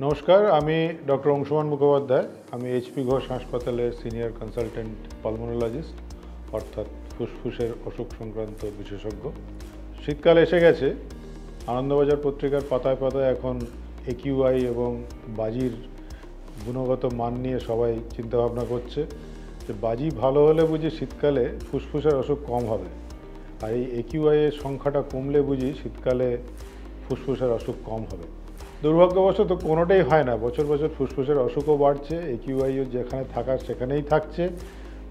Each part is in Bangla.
নমস্কার, আমি ডক্টর অংশুমান মুখোপাধ্যায়। আমি এইচপি ঘোষ হাসপাতালের সিনিয়র কনসালটেন্ট পালমোনোলজিস্ট, অর্থাৎ ফুসফুসের অসুখ সংক্রান্ত বিশেষজ্ঞ। শীতকাল এসে গেছে। আনন্দবাজার পত্রিকার পাতায় পাতায় এখন একিউআই এবং বাজির গুণগত মান নিয়ে সবাই চিন্তাভাবনা করছে যে বাজি ভালো হলে বুঝি শীতকালে ফুসফুসের অসুখ কম হবে, আর এই একিউআইয়ের সংখ্যাটা কমলে বুঝি শীতকালে ফুসফুসের অসুখ কম হবে। দুর্ভাগ্যবশত কোনোটাই হয় না। বছর বছর ফুসফুসের অসুখও বাড়ছে, একিউআইও যেখানে থাকার সেখানেই থাকছে,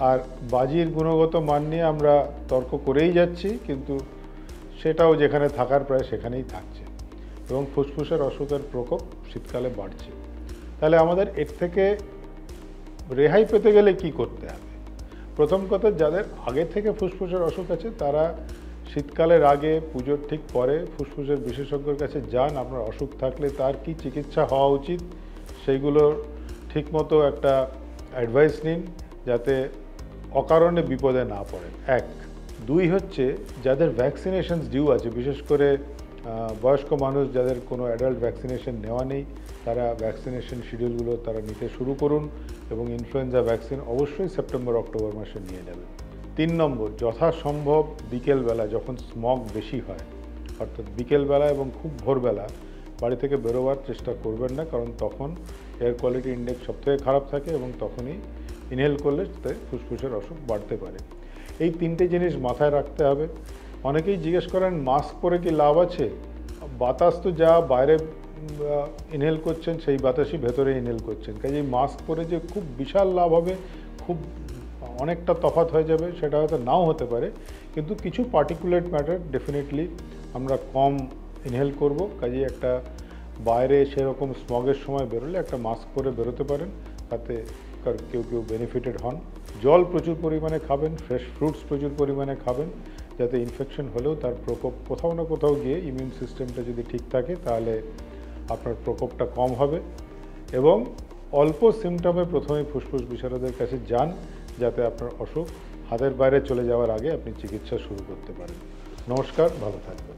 আর বাজির গুণগত মান নিয়ে আমরা তর্ক করেই যাচ্ছি, কিন্তু সেটাও যেখানে থাকার প্রায় সেখানেই থাকছে এবং ফুসফুসের অসুখের প্রকোপ শীতকালে বাড়ছে। তাহলে আমাদের এর থেকে রেহাই পেতে গেলে কি করতে হবে? প্রথম কথা, যাদের আগে থেকে ফুসফুসের অসুখ আছে তারা শীতকালের আগে, পুজোর ঠিক পরে ফুসফুসের বিশেষজ্ঞের কাছে যান। আপনার অসুখ থাকলে তার কি চিকিৎসা হওয়া উচিত সেইগুলোর ঠিকমতো একটা অ্যাডভাইস নিন, যাতে অকারণে বিপদে না পড়েন। এক। দুই হচ্ছে, যাদের ভ্যাকসিনেশনস ডিউ আছে, বিশেষ করে বয়স্ক মানুষ যাদের কোনো অ্যাডাল্ট ভ্যাকসিনেশন নেওয়া নেই, তারা ভ্যাকসিনেশন শিডিউলগুলো তারা নিতে শুরু করুন এবং ইনফ্লুয়েঞ্জা ভ্যাকসিন অবশ্যই সেপ্টেম্বর-অক্টোবর মাসে নিয়ে নেবেন। 3 নম্বর, যথাসম্ভব বিকেলবেলা যখন স্মগ বেশি হয়, অর্থাৎ বিকেলবেলা এবং খুব ভোরবেলা বাড়ি থেকে বেরোবার চেষ্টা করবেন না, কারণ তখন এয়ার কোয়ালিটি ইন্ডেক্স সবথেকে খারাপ থাকে এবং তখনই ইনহেল করলে তাতে ফুসফুসের অসুখ বাড়তে পারে। এই 3টে জিনিস মাথায় রাখতে হবে। অনেকেই জিজ্ঞেস করেন মাস্ক পরে কি লাভ আছে? বাতাস তো যা বাইরে ইনহেল করছেন সেই বাতাসই ভেতরে ইনহেল করছেন, কাজেই মাস্ক পরে যে খুব বিশাল লাভ হবে, খুব অনেকটা তফাৎ হয়ে যাবে, সেটা হয়তো নাও হতে পারে, কিন্তু কিছু পার্টিকুলেট ম্যাটার ডেফিনেটলি আমরা কম ইনহেল করব। কাজেই একটা বাইরে সেরকম স্মগের সময় বেরোলে একটা মাস্ক পরে বেরোতে পারেন, তাতে কেউ কেউ বেনিফিটেড হন। জল প্রচুর পরিমাণে খাবেন, ফ্রেশ ফ্রুটস প্রচুর পরিমাণে খাবেন, যাতে ইনফেকশন হলেও তার প্রকোপ কোথাও না কোথাও গিয়ে ইমিউন সিস্টেমটা যদি ঠিক থাকে তাহলে আপনার প্রকোপটা কম হবে। এবং অল্প সিমটমে প্রথমে ফুসফুস বিশারদের কাছে যান, যাতে আপনার অসুখ হাতের বাইরে চলে যাওয়ার আগে আপনি চিকিৎসা শুরু করতে পারেন। নমস্কার, ভালো থাকবেন।